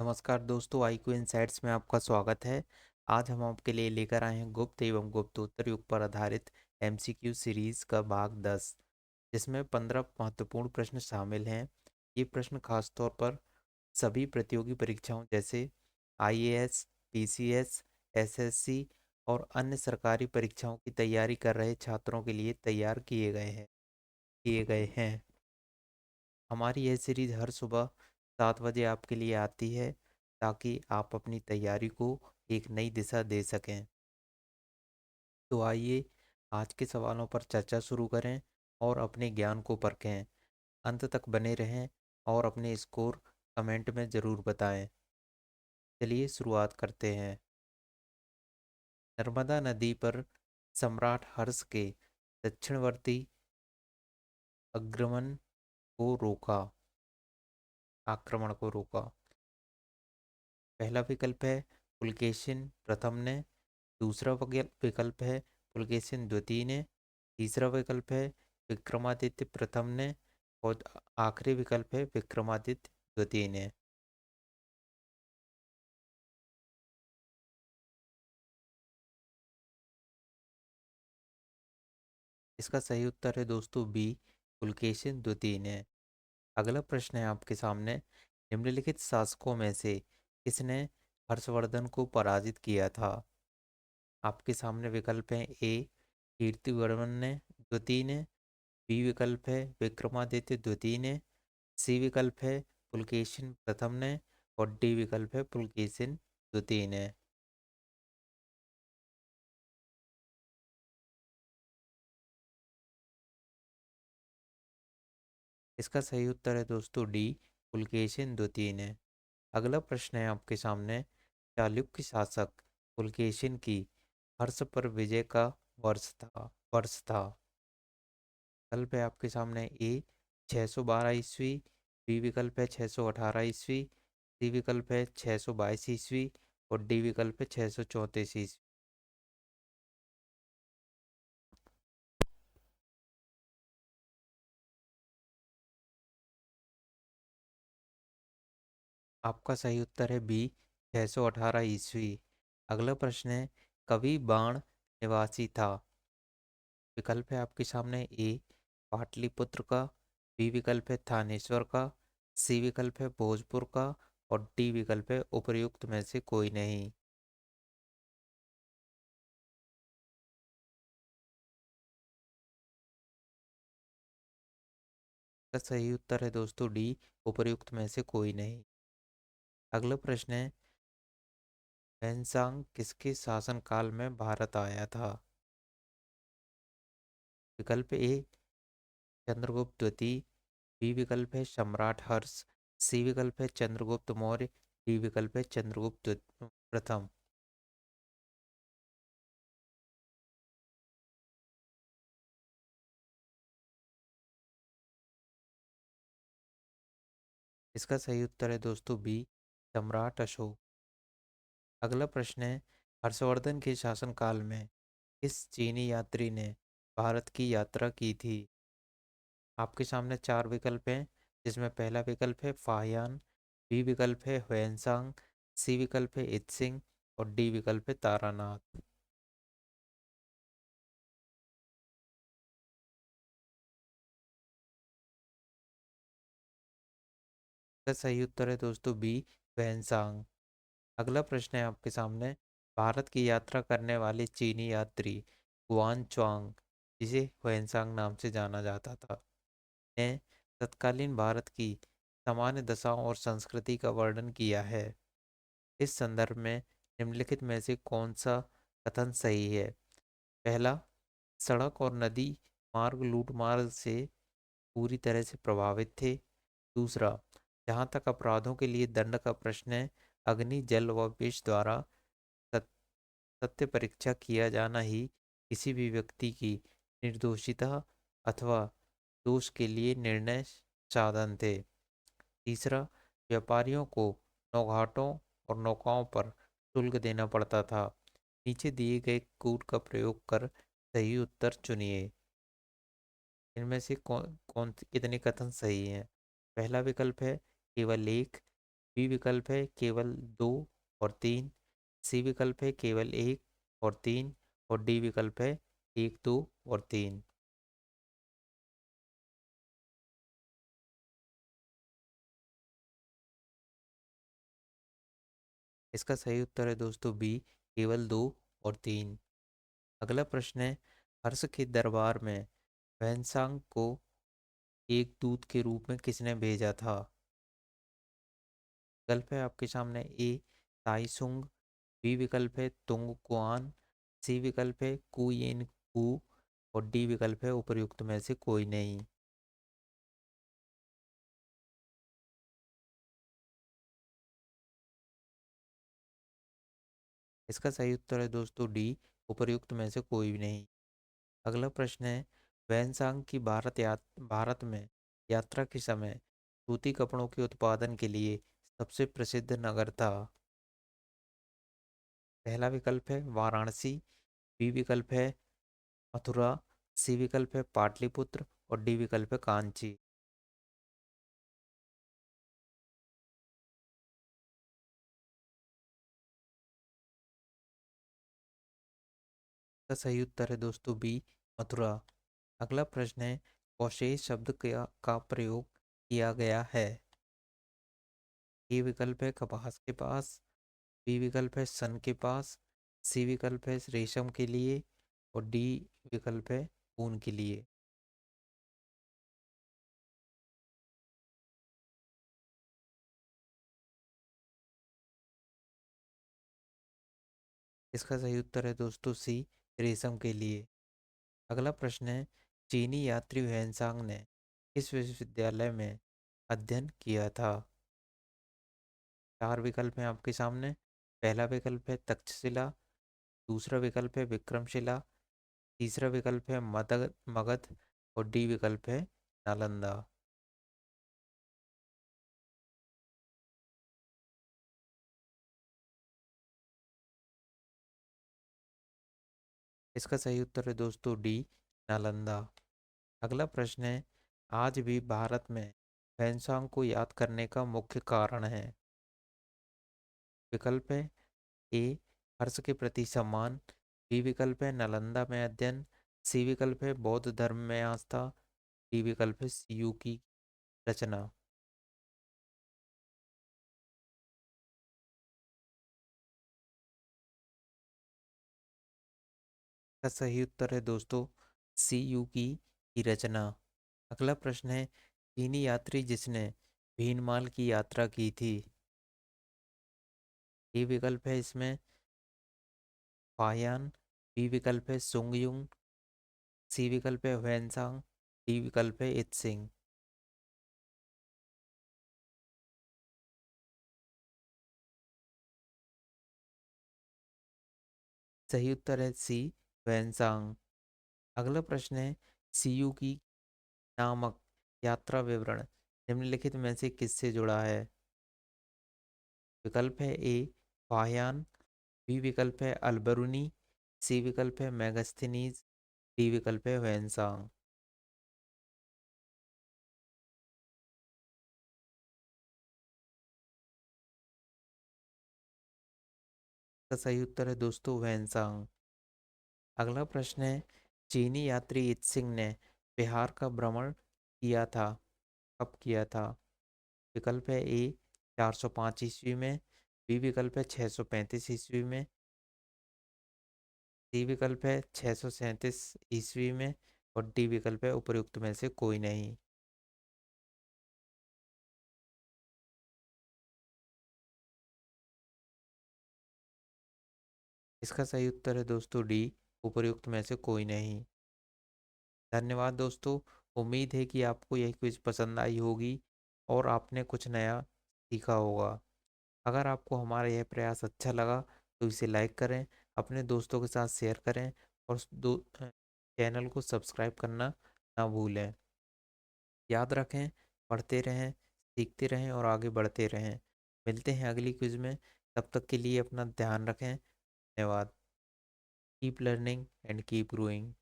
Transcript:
नमस्कार दोस्तों, IQ insights में आपका स्वागत है। आज हम आपके लिए लेकर आए हैं गुप्त एवं गुप्तोत्तर युग पर आधारित एमसीक्यू सीरीज का भाग 10, जिसमें 15 महत्वपूर्ण प्रश्न शामिल हैं। ये प्रश्न खासतौर पर सभी प्रतियोगी परीक्षाओं जैसे आईएएस, पीसीएस, एसएससी और अन्य सरकारी परीक्षाओं की तैयारी कर रहे छात्रों के लिए तैयार किए गए हैं। हमारी यह सीरीज हर सुबह 7 बजे आपके लिए आती है, ताकि आप अपनी तैयारी को एक नई दिशा दे सकें। तो आइए आज के सवालों पर चर्चा शुरू करें और अपने ज्ञान को परखें। अंत तक बने रहें और अपने स्कोर कमेंट में ज़रूर बताएं। चलिए शुरुआत करते हैं। नर्मदा नदी पर सम्राट हर्ष के दक्षिणवर्ती अग्रमण को रोका आक्रमण को रोका। पहला विकल्प है पुलकेशिन प्रथम ने। दूसरा विकल्प है पुलकेशिन द्वितीय ने। तीसरा विकल्प है विक्रमादित्य प्रथम ने। और आखिरी विकल्प है विक्रमादित्य द्वितीय ने। इसका सही उत्तर है दोस्तों बी, पुलकेशिन द्वितीय ने। अगला प्रश्न है आपके सामने। निम्नलिखित शासकों में से किसने हर्षवर्धन को पराजित किया था? आपके सामने विकल्प हैं ए, कीर्तिवर्मन ने द्वितीय ने। बी विकल्प है विक्रमादित्य द्वितीय ने। सी विकल्प है पुलकेशिन प्रथम ने। और डी विकल्प है पुलकेशिन द्वितीय ने। इसका सही उत्तर है दोस्तों डी, पुलकेशिन द्वितीय ने। अगला प्रश्न है आपके सामने। चालुक्य शासक पुलकेशिन की हर्ष पर विजय का वर्ष था। विकल्प है आपके सामने ए, 612 ईस्वी। बी विकल्प है 618 ईस्वी। सी विकल्प है 622 ईस्वी। और डी विकल्प है 634 ईस्वी। आपका सही उत्तर है बी, 618 ईस्वी। अगला प्रश्न है कवि बाण निवासी था। विकल्प है आपके सामने ए, पाटलिपुत्र का। बी विकल्प है थानेश्वर का। सी विकल्प है भोजपुर का। और डी विकल्प है उपर्युक्त में से कोई नहीं। का सही उत्तर है दोस्तों डी, उपर्युक्त में से कोई नहीं। अगला प्रश्न है वैनसांग किसके शासनकाल में भारत आया था? विकल्प ए, चंद्रगुप्त द्वितीय। बी विकल्प है सम्राट हर्ष। सी विकल्प है चंद्रगुप्त मौर्य। डी विकल्प है चंद्रगुप्त प्रथम। इसका सही उत्तर है दोस्तों बी, सम्राट अशोक। अगला प्रश्न है हर्षवर्धन के शासनकाल में किस चीनी यात्री ने भारत की यात्रा की थी? आपके सामने चार विकल्प हैं, जिसमें पहला विकल्प है फाहियान। बी विकल्प है हुएनसांग। सी विकल्प है इत्सिंग। और डी विकल्प है तारानाथ। इसका सही उत्तर है दोस्तों बी, हुएनसांग। अगला प्रश्न है आपके सामने। भारत की यात्रा करने वाले चीनी यात्री गुआन च्वांग, जिसे हुएनसांग नाम से जाना जाता था, ने तत्कालीन भारत की सामान्य दशाओं और संस्कृति का वर्णन किया है। इस संदर्भ में निम्नलिखित में से कौन सा कथन सही है? पहला, सड़क और नदी मार्ग लूटमार से पूरी तरह से प्रभावित थे। दूसरा, जहाँ तक अपराधों के लिए दंड का प्रश्न है, अग्नि जल व विष द्वारा सत- सत्य परीक्षा किया जाना ही किसी भी व्यक्ति की निर्दोषिता अथवा दोष के लिए निर्णय साधन थे। तीसरा, व्यापारियों को नौघाटों और नौकाओं पर शुल्क देना पड़ता था। नीचे दिए गए कूट का प्रयोग कर सही उत्तर चुनिए। इनमें से कौन कौन कितने कथन सही हैं? पहला विकल्प है केवल एक। बी विकल्प है केवल 2 और 3, सी विकल्प है केवल 1 और 3, और डी विकल्प है 1, 2 और 3। इसका सही उत्तर है दोस्तों बी, केवल 2 और 3। अगला प्रश्न है, हर्ष के दरबार में वैनसांग को एक दूत के रूप में किसने भेजा था? विकल्प है आपके सामने, ए ताइसुंग, बी विकल्प है तुंग कुआन, सी विकल्प है कुयेन कू, और डी विकल्प है उपर्युक्त में से कोई नहीं। इसका सही उत्तर है दोस्तों डी, उपर्युक्त में से कोई भी नहीं। अगला प्रश्न है, वैनसांग की भारत में यात्रा के समय सूती कपड़ों के उत्पादन के लिए सबसे प्रसिद्ध नगर था? पहला विकल्प है वाराणसी, बी विकल्प है मथुरा, सी विकल्प है पाटलिपुत्र, और डी विकल्प है कांची। का सही उत्तर है दोस्तों बी, मथुरा। अगला प्रश्न है, कौशेय शब्द का प्रयोग किया गया है? ए विकल्प है कपास के पास, बी विकल्प है सन के पास, सी विकल्प है रेशम के लिए, और डी विकल्प है ऊन के लिए। इसका सही उत्तर है दोस्तों सी, रेशम के लिए। अगला प्रश्न है, चीनी यात्री हुएनसांग ने किस विश्वविद्यालय में अध्ययन किया था? चार विकल्प हैं आपके सामने। पहला विकल्प है तक्षशिला, दूसरा विकल्प है विक्रमशिला, तीसरा विकल्प है मगध मगध, और डी विकल्प है नालंदा। इसका सही उत्तर है दोस्तों डी, नालंदा। अगला प्रश्न है, आज भी भारत में फैनसांग को याद करने का मुख्य कारण है? विकल्प है, ए हर्ष के प्रति सम्मान, बी विकल्प है नालंदा में अध्ययन, सी विकल्प है बौद्ध धर्म में आस्था, डी विकल्प है सीयू की रचना। का सही उत्तर है दोस्तों सीयू की रचना। अगला प्रश्न है, चीनी यात्री जिसने भीनमाल की यात्रा की थी? ए विकल्प है इसमें फाहियान, बी विकल्प है सुंगयुंग, सी विकल्प है वैनसांग, डी विकल्प है इत्सिंग। सही उत्तर है सी, वैनसांग। अगला प्रश्न है, सीयू की नामक यात्रा विवरण निम्नलिखित में से किससे जुड़ा है? विकल्प है ए फाहियान, बी विकल्प है अल्बरुनी, सी विकल्प है मेगास्थनीज, डी विकल्प है वैनसांग। का सही उत्तर है दोस्तों वैनसांग। अगला प्रश्न है, चीनी यात्री इत्सिंग ने बिहार का भ्रमण किया था, कब किया था? विकल्प है ए 405 ईस्वी में, बी विकल्प है 635 ईस्वी में, सी विकल्प है 637 ईस्वी में, और डी विकल्प है उपर्युक्त में से कोई नहीं। इसका सही उत्तर है दोस्तों डी, उपर्युक्त में से कोई नहीं। धन्यवाद दोस्तों। उम्मीद है कि आपको यह क्विज पसंद आई होगी और आपने कुछ नया सीखा होगा। अगर आपको हमारा यह प्रयास अच्छा लगा तो इसे लाइक करें, अपने दोस्तों के साथ शेयर करें, और चैनल को सब्सक्राइब करना ना भूलें। याद रखें, पढ़ते रहें, सीखते रहें और आगे बढ़ते रहें। मिलते हैं अगली क्विज में। तब तक के लिए अपना ध्यान रखें। धन्यवाद। Keep learning and keep growing.